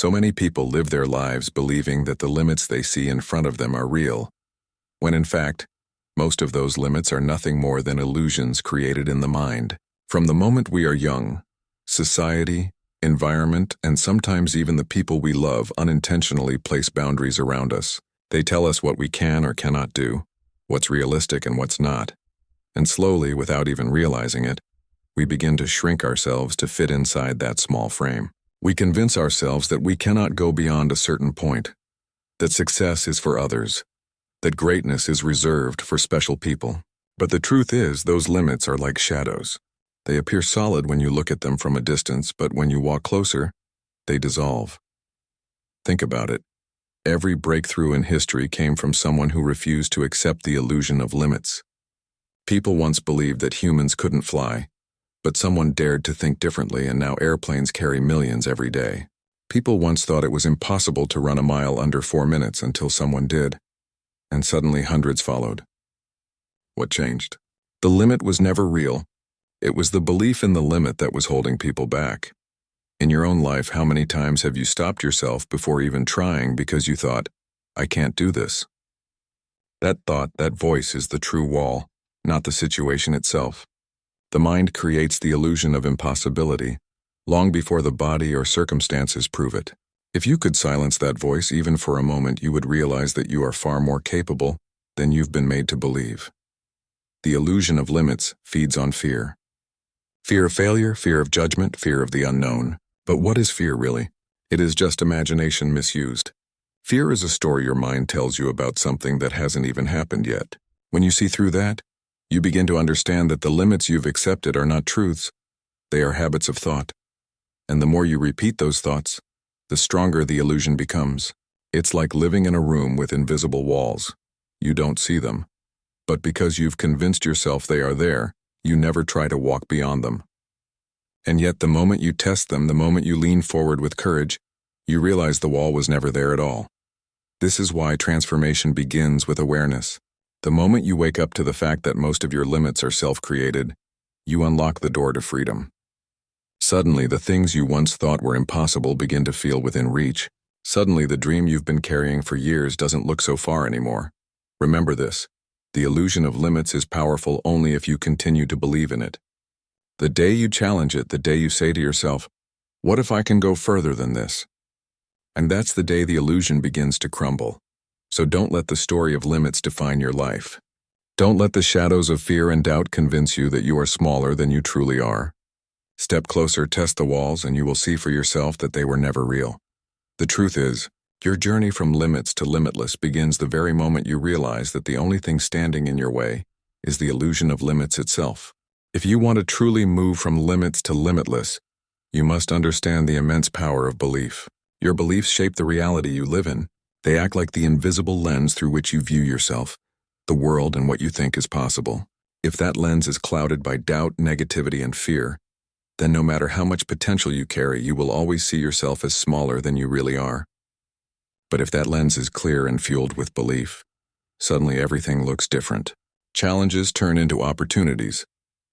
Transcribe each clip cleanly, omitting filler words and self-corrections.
So many people live their lives believing that the limits they see in front of them are real, when in fact, most of those limits are nothing more than illusions created in the mind. From the moment we are young, society, environment, and sometimes even the people we love unintentionally place boundaries around us. They tell us what we can or cannot do, what's realistic and what's not. And slowly, without even realizing it, we begin to shrink ourselves to fit inside that small frame. We convince ourselves that we cannot go beyond a certain point, that success is for others, that greatness is reserved for special people. But the truth is, those limits are like shadows. They appear solid when you look at them from a distance, but when you walk closer, they dissolve. Think about it. Every breakthrough in history came from someone who refused to accept the illusion of limits. People once believed that humans couldn't fly, but someone dared to think differently, and now airplanes carry millions every day. People once thought it was impossible to run a mile under 4 minutes until someone did, and suddenly hundreds followed. What changed? The limit was never real. It was the belief in the limit that was holding people back. In your own life, how many times have you stopped yourself before even trying because you thought, I can't do this? That thought, that voice is the true wall, not the situation itself. The mind creates the illusion of impossibility, long before the body or circumstances prove it. If you could silence that voice even for a moment, you would realize that you are far more capable than you've been made to believe. The illusion of limits feeds on fear. Fear of failure, fear of judgment, fear of the unknown. But what is fear really? It is just imagination misused. Fear is a story your mind tells you about something that hasn't even happened yet. When you see through that, you begin to understand that the limits you've accepted are not truths, they are habits of thought. And the more you repeat those thoughts, the stronger the illusion becomes. It's like living in a room with invisible walls. You don't see them. But because you've convinced yourself they are there, you never try to walk beyond them. And yet the moment you test them, the moment you lean forward with courage, you realize the wall was never there at all. This is why transformation begins with awareness. The moment you wake up to the fact that most of your limits are self-created, you unlock the door to freedom. Suddenly, the things you once thought were impossible begin to feel within reach. Suddenly, the dream you've been carrying for years doesn't look so far anymore. Remember this. The illusion of limits is powerful only if you continue to believe in it. The day you challenge it, the day you say to yourself, what if I can go further than this? And that's the day the illusion begins to crumble. So don't let the story of limits define your life. Don't let the shadows of fear and doubt convince you that you are smaller than you truly are. Step closer, test the walls, and you will see for yourself that they were never real. The truth is, your journey from limits to limitless begins the very moment you realize that the only thing standing in your way is the illusion of limits itself. If you want to truly move from limits to limitless, you must understand the immense power of belief. Your beliefs shape the reality you live in. They act like the invisible lens through which you view yourself, the world, and what you think is possible. If that lens is clouded by doubt, negativity, and fear, then no matter how much potential you carry, you will always see yourself as smaller than you really are. But if that lens is clear and fueled with belief, suddenly everything looks different. Challenges turn into opportunities,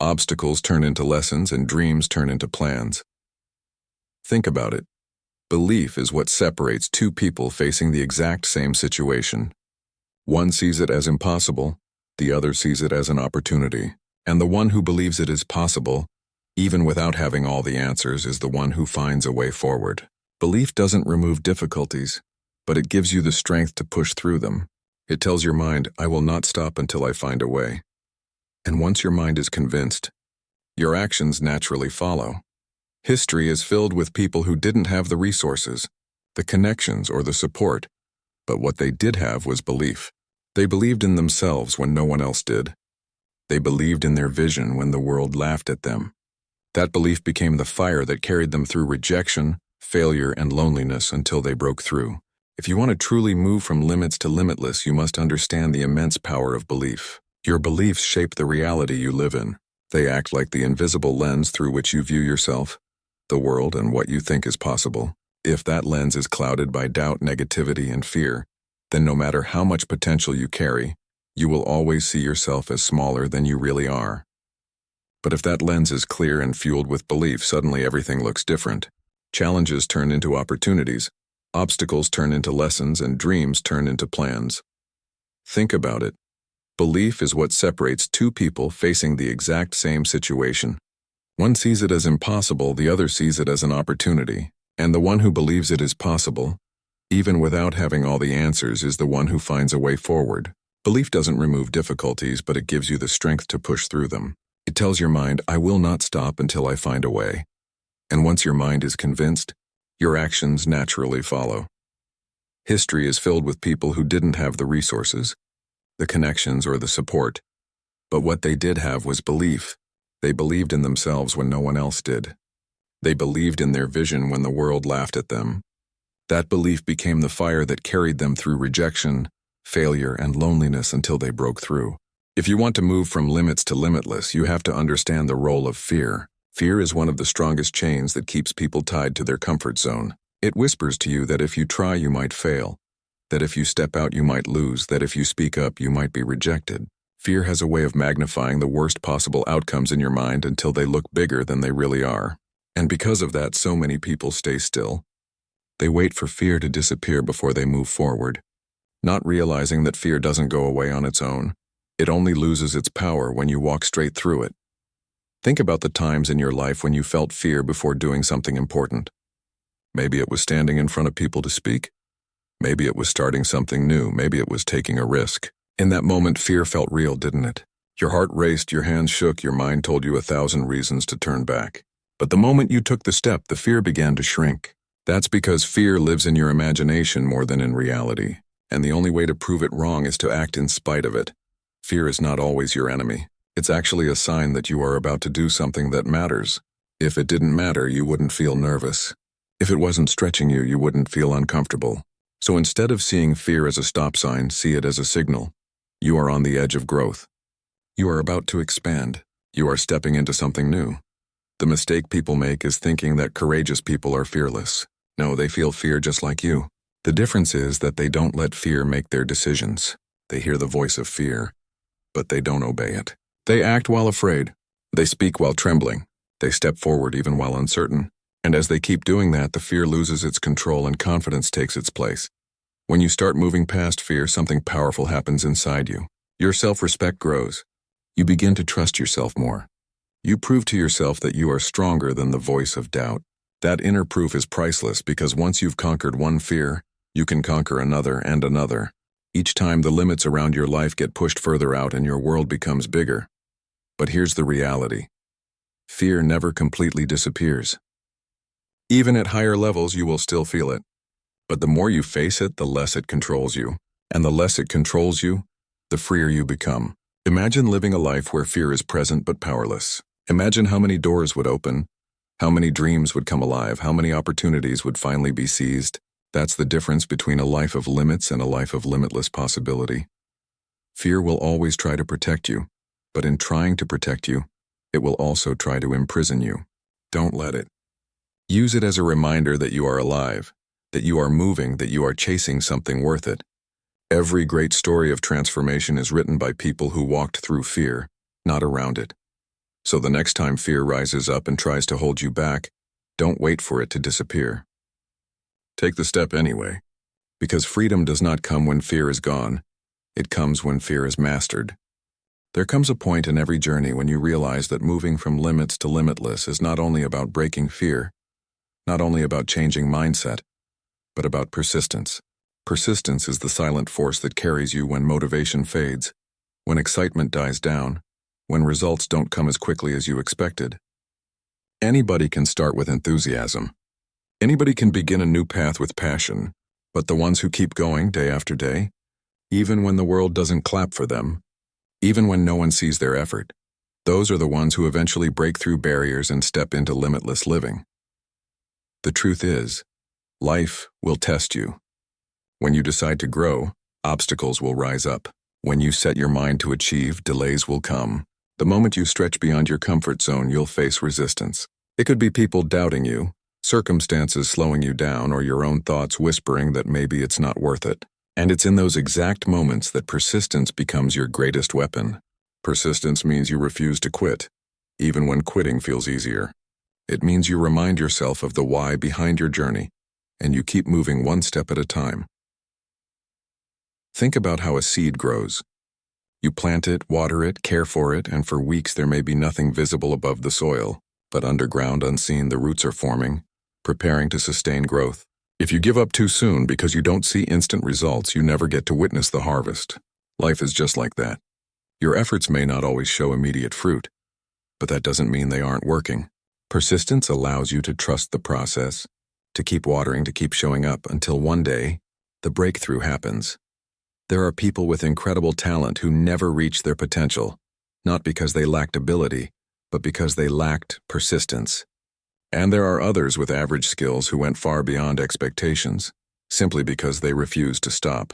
obstacles turn into lessons, and dreams turn into plans. Think about it. Belief is what separates two people facing the exact same situation. One sees it as impossible, the other sees it as an opportunity. And the one who believes it is possible, even without having all the answers, is the one who finds a way forward. Belief doesn't remove difficulties, but it gives you the strength to push through them. It tells your mind, I will not stop until I find a way. And once your mind is convinced, your actions naturally follow. History is filled with people who didn't have the resources, the connections, or the support, but what they did have was belief. They believed in themselves when no one else did. They believed in their vision when the world laughed at them. That belief became the fire that carried them through rejection, failure, and loneliness until they broke through. If you want to truly move from limits to limitless, you must understand the immense power of belief. Your beliefs shape the reality you live in. They act like the invisible lens through which you view yourself, the world, and what you think is possible. If that lens is clouded by doubt, negativity, and fear, then no matter how much potential you carry, you will always see yourself as smaller than you really are. But if that lens is clear and fueled with belief, suddenly everything looks different. Challenges turn into opportunities, obstacles turn into lessons, and dreams turn into plans. Think about it. Belief is what separates two people facing the exact same situation. One sees it as impossible, the other sees it as an opportunity. And the one who believes it is possible, even without having all the answers, is the one who finds a way forward. Belief doesn't remove difficulties, but it gives you the strength to push through them. It tells your mind, I will not stop until I find a way. And once your mind is convinced, your actions naturally follow. History is filled with people who didn't have the resources, the connections, or the support. But what they did have was belief. They believed in themselves when no one else did. They believed in their vision when the world laughed at them. That belief became the fire that carried them through rejection, failure, and loneliness until they broke through. If you want to move from limits to limitless, you have to understand the role of fear. Fear is one of the strongest chains that keeps people tied to their comfort zone. It whispers to you that if you try, you might fail, that if you step out, you might lose, that if you speak up, you might be rejected. Fear has a way of magnifying the worst possible outcomes in your mind until they look bigger than they really are. And because of that, so many people stay still. They wait for fear to disappear before they move forward, not realizing that fear doesn't go away on its own. It only loses its power when you walk straight through it. Think about the times in your life when you felt fear before doing something important. Maybe it was standing in front of people to speak. Maybe it was starting something new. Maybe it was taking a risk. In that moment, fear felt real, didn't it? Your heart raced, your hands shook, your mind told you 1,000 reasons to turn back. But the moment you took the step, the fear began to shrink. That's because fear lives in your imagination more than in reality. And the only way to prove it wrong is to act in spite of it. Fear is not always your enemy. It's actually a sign that you are about to do something that matters. If it didn't matter, you wouldn't feel nervous. If it wasn't stretching you, you wouldn't feel uncomfortable. So instead of seeing fear as a stop sign, see it as a signal. You are on the edge of growth. You are about to expand. You are stepping into something new. The mistake people make is thinking that courageous people are fearless. No, they feel fear just like you. The difference is that they don't let fear make their decisions. They hear the voice of fear, but they don't obey it. They act while afraid. They speak while trembling. They step forward even while uncertain. And as they keep doing that, the fear loses its control and confidence takes its place. When you start moving past fear, something powerful happens inside you. Your self-respect grows. You begin to trust yourself more. You prove to yourself that you are stronger than the voice of doubt. That inner proof is priceless because once you've conquered one fear, you can conquer another and another. Each time the limits around your life get pushed further out and your world becomes bigger. But here's the reality. Fear never completely disappears. Even at higher levels, you will still feel it. But the more you face it, the less it controls you. And the less it controls you, the freer you become. Imagine living a life where fear is present but powerless. Imagine how many doors would open, how many dreams would come alive, how many opportunities would finally be seized. That's the difference between a life of limits and a life of limitless possibility. Fear will always try to protect you, but in trying to protect you, it will also try to imprison you. Don't let it. Use it as a reminder that you are alive, that you are moving, that you are chasing something worth it. Every great story of transformation is written by people who walked through fear, not around it. So the next time fear rises up and tries to hold you back, don't wait for it to disappear. Take the step anyway, because freedom does not come when fear is gone. It comes when fear is mastered. There comes a point in every journey when you realize that moving from limits to limitless is not only about breaking fear, not only about changing mindset, but about persistence. Persistence is the silent force that carries you when motivation fades, when excitement dies down, when results don't come as quickly as you expected. Anybody can start with enthusiasm. Anybody can begin a new path with passion, but the ones who keep going day after day, even when the world doesn't clap for them, even when no one sees their effort, those are the ones who eventually break through barriers and step into limitless living. The truth is, life will test you. When you decide to grow, obstacles will rise up. When you set your mind to achieve, delays will come. The moment you stretch beyond your comfort zone, you'll face resistance. It could be people doubting you, circumstances slowing you down, or your own thoughts whispering that maybe it's not worth it. And it's in those exact moments that persistence becomes your greatest weapon. Persistence means you refuse to quit, even when quitting feels easier. It means you remind yourself of the why behind your journey, and you keep moving one step at a time. Think about how a seed grows. You plant it, water it, care for it, and for weeks there may be nothing visible above the soil, but underground, unseen, the roots are forming, preparing to sustain growth. If you give up too soon because you don't see instant results, you never get to witness the harvest. Life is just like that. Your efforts may not always show immediate fruit, but that doesn't mean they aren't working. Persistence allows you to trust the process, to keep watering, to keep showing up until one day, the breakthrough happens. There are people with incredible talent who never reach their potential, not because they lacked ability, but because they lacked persistence. And there are others with average skills who went far beyond expectations, simply because they refused to stop.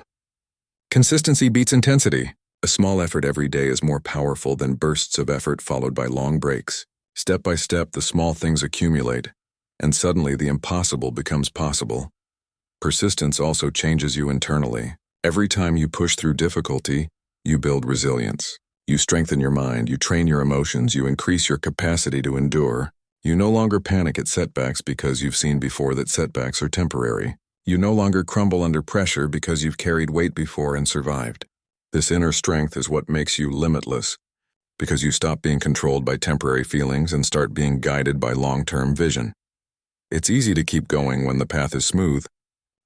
Consistency beats intensity. A small effort every day is more powerful than bursts of effort followed by long breaks. Step by step, the small things accumulate, and suddenly the impossible becomes possible. Persistence also changes you internally. Every time you push through difficulty, you build resilience. You strengthen your mind, you train your emotions, you increase your capacity to endure. You no longer panic at setbacks because you've seen before that setbacks are temporary. You no longer crumble under pressure because you've carried weight before and survived. This inner strength is what makes you limitless, because you stop being controlled by temporary feelings and start being guided by long-term vision. It's easy to keep going when the path is smooth,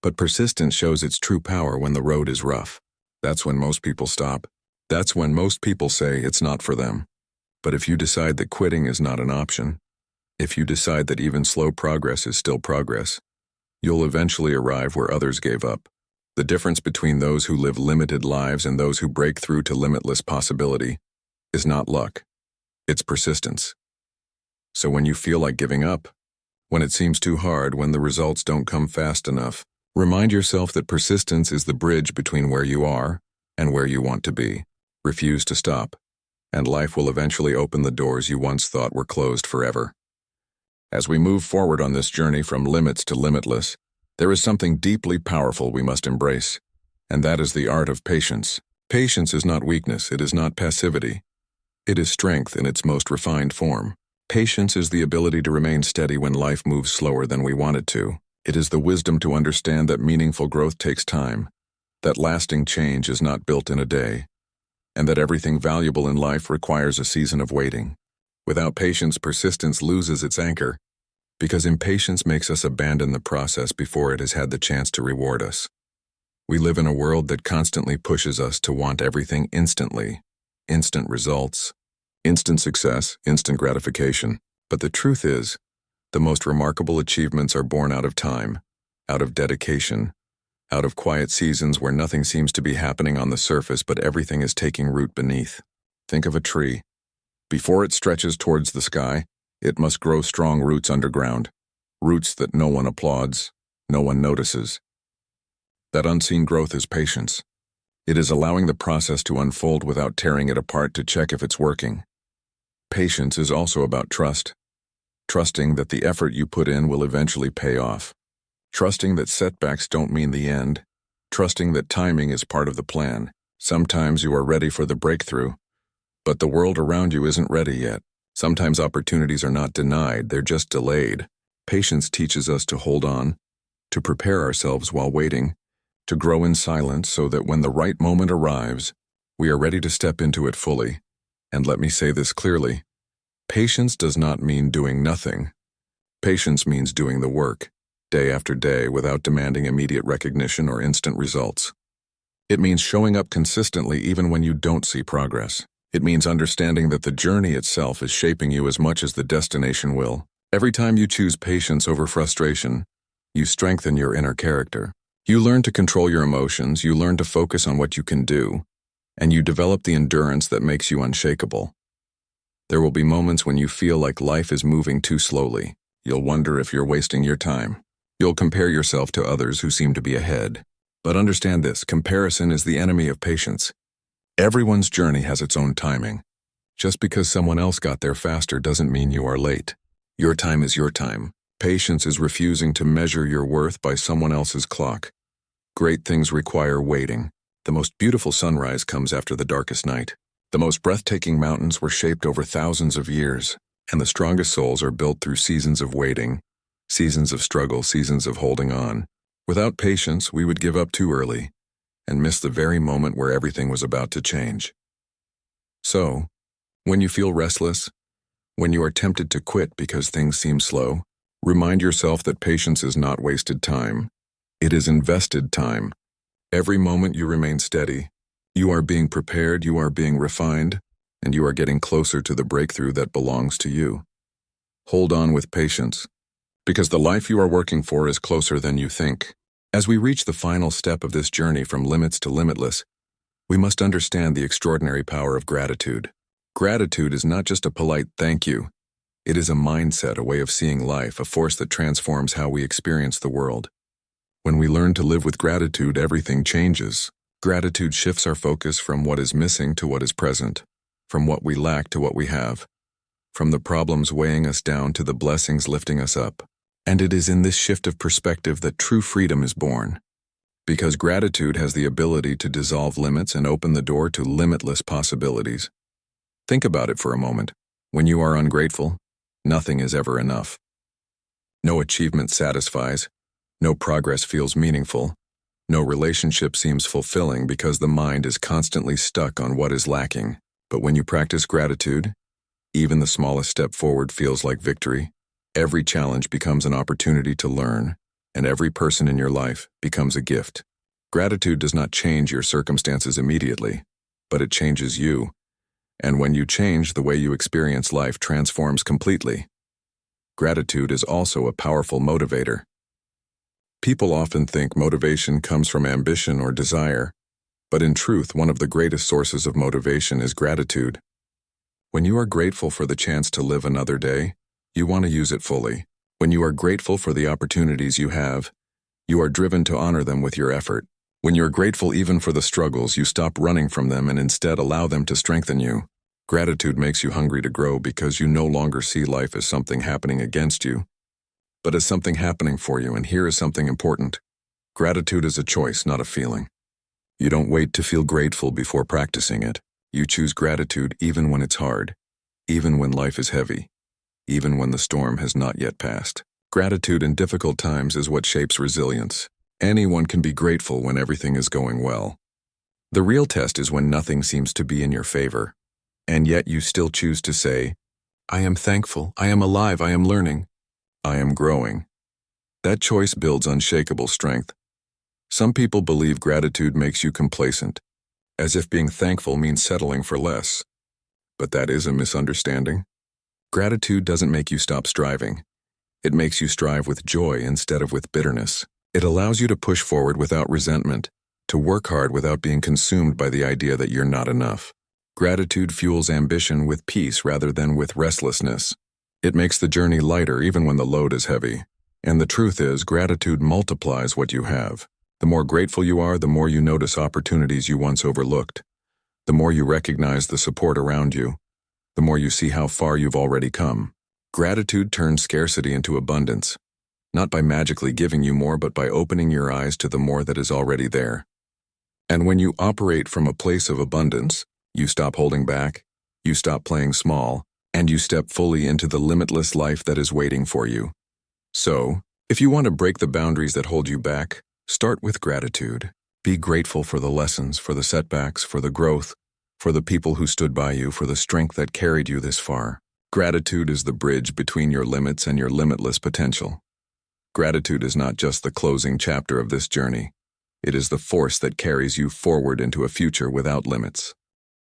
but persistence shows its true power when the road is rough. That's when most people stop. That's when most people say it's not for them. But if you decide that quitting is not an option, if you decide that even slow progress is still progress, you'll eventually arrive where others gave up. The difference between those who live limited lives and those who break through to limitless possibility is not luck, it's persistence. So when you feel like giving up, when it seems too hard, when the results don't come fast enough, remind yourself that persistence is the bridge between where you are and where you want to be. Refuse to stop, and life will eventually open the doors you once thought were closed forever. As we move forward on this journey from limits to limitless, there is something deeply powerful we must embrace, and that is the art of patience. Patience is not weakness, it is not passivity. It is strength in its most refined form. Patience is the ability to remain steady when life moves slower than we want it to. It is the wisdom to understand that meaningful growth takes time, that lasting change is not built in a day, and that everything valuable in life requires a season of waiting. Without patience, persistence loses its anchor, because impatience makes us abandon the process before it has had the chance to reward us. We live in a world that constantly pushes us to want everything instantly, instant results, instant success, instant gratification. But the truth is, the most remarkable achievements are born out of time, out of dedication, out of quiet seasons where nothing seems to be happening on the surface but everything is taking root beneath. Think of a tree. Before it stretches towards the sky, it must grow strong roots underground, roots that no one applauds, no one notices. That unseen growth is patience. It is allowing the process to unfold without tearing it apart to check if it's working. Patience is also about trust. Trusting that the effort you put in will eventually pay off. Trusting that setbacks don't mean the end. Trusting that timing is part of the plan. Sometimes you are ready for the breakthrough, but the world around you isn't ready yet. Sometimes opportunities are not denied, they're just delayed. Patience teaches us to hold on, to prepare ourselves while waiting, to grow in silence so that when the right moment arrives, we are ready to step into it fully. And let me say this clearly, patience does not mean doing nothing. Patience means doing the work, day after day, without demanding immediate recognition or instant results. It means showing up consistently even when you don't see progress. It means understanding that the journey itself is shaping you as much as the destination will. Every time you choose patience over frustration, you strengthen your inner character. You learn to control your emotions, you learn to focus on what you can do, and you develop the endurance that makes you unshakable. There will be moments when you feel like life is moving too slowly. You'll wonder if you're wasting your time. You'll compare yourself to others who seem to be ahead. But understand this, comparison is the enemy of patience. Everyone's journey has its own timing. Just because someone else got there faster doesn't mean you are late. Your time is your time. Patience is refusing to measure your worth by someone else's clock. Great things require waiting. The most beautiful sunrise comes after the darkest night. The most breathtaking mountains were shaped over thousands of years. And the strongest souls are built through seasons of waiting, seasons of struggle, seasons of holding on. Without patience, we would give up too early and miss the very moment where everything was about to change. So, when you feel restless, when you are tempted to quit because things seem slow, remind yourself that patience is not wasted time. It is invested time. Every moment you remain steady, you are being prepared, you are being refined, and you are getting closer to the breakthrough that belongs to you. Hold on with patience, because the life you are working for is closer than you think. As we reach the final step of this journey from limits to limitless, we must understand the extraordinary power of gratitude. Gratitude is not just a polite thank you. It is a mindset, a way of seeing life, a force that transforms how we experience the world. When we learn to live with gratitude, everything changes. Gratitude shifts our focus from what is missing to what is present, from what we lack to what we have, from the problems weighing us down to the blessings lifting us up. And it is in this shift of perspective that true freedom is born. Because gratitude has the ability to dissolve limits and open the door to limitless possibilities. Think about it for a moment. When you are ungrateful, nothing is ever enough. No achievement satisfies, no progress feels meaningful, no relationship seems fulfilling because the mind is constantly stuck on what is lacking. But when you practice gratitude, even the smallest step forward feels like victory. Every challenge becomes an opportunity to learn, and every person in your life becomes a gift. Gratitude does not change your circumstances immediately, but it changes you. And when you change, the way you experience life transforms completely. Gratitude is also a powerful motivator. People often think motivation comes from ambition or desire, but in truth, one of the greatest sources of motivation is gratitude. When you are grateful for the chance to live another day, you want to use it fully. When you are grateful for the opportunities you have, you are driven to honor them with your effort. When you're grateful even for the struggles, you stop running from them and instead allow them to strengthen you. Gratitude makes you hungry to grow because you no longer see life as something happening against you, but as something happening for you. And here is something important. Gratitude is a choice, not a feeling. You don't wait to feel grateful before practicing it. You choose gratitude even when it's hard, even when life is heavy, even when the storm has not yet passed. Gratitude in difficult times is what shapes resilience. Anyone can be grateful when everything is going well. The real test is when nothing seems to be in your favor, and yet you still choose to say, I am thankful, I am alive, I am learning, I am growing. That choice builds unshakable strength. Some people believe gratitude makes you complacent, as if being thankful means settling for less. But that is a misunderstanding. Gratitude doesn't make you stop striving. It makes you strive with joy instead of with bitterness. It allows you to push forward without resentment, to work hard without being consumed by the idea that you're not enough. Gratitude fuels ambition with peace rather than with restlessness. It makes the journey lighter even when the load is heavy. And the truth is, gratitude multiplies what you have. The more grateful you are, the more you notice opportunities you once overlooked. The more you recognize the support around you, the more you see how far you've already come. Gratitude turns scarcity into abundance, not by magically giving you more, but by opening your eyes to the more that is already there. And when you operate from a place of abundance, you stop holding back, you stop playing small, and you step fully into the limitless life that is waiting for you. So, if you want to break the boundaries that hold you back, start with gratitude. Be grateful for the lessons, for the setbacks, for the growth, for the people who stood by you, for the strength that carried you this far. Gratitude is the bridge between your limits and your limitless potential. Gratitude is not just the closing chapter of this journey. It is the force that carries you forward into a future without limits.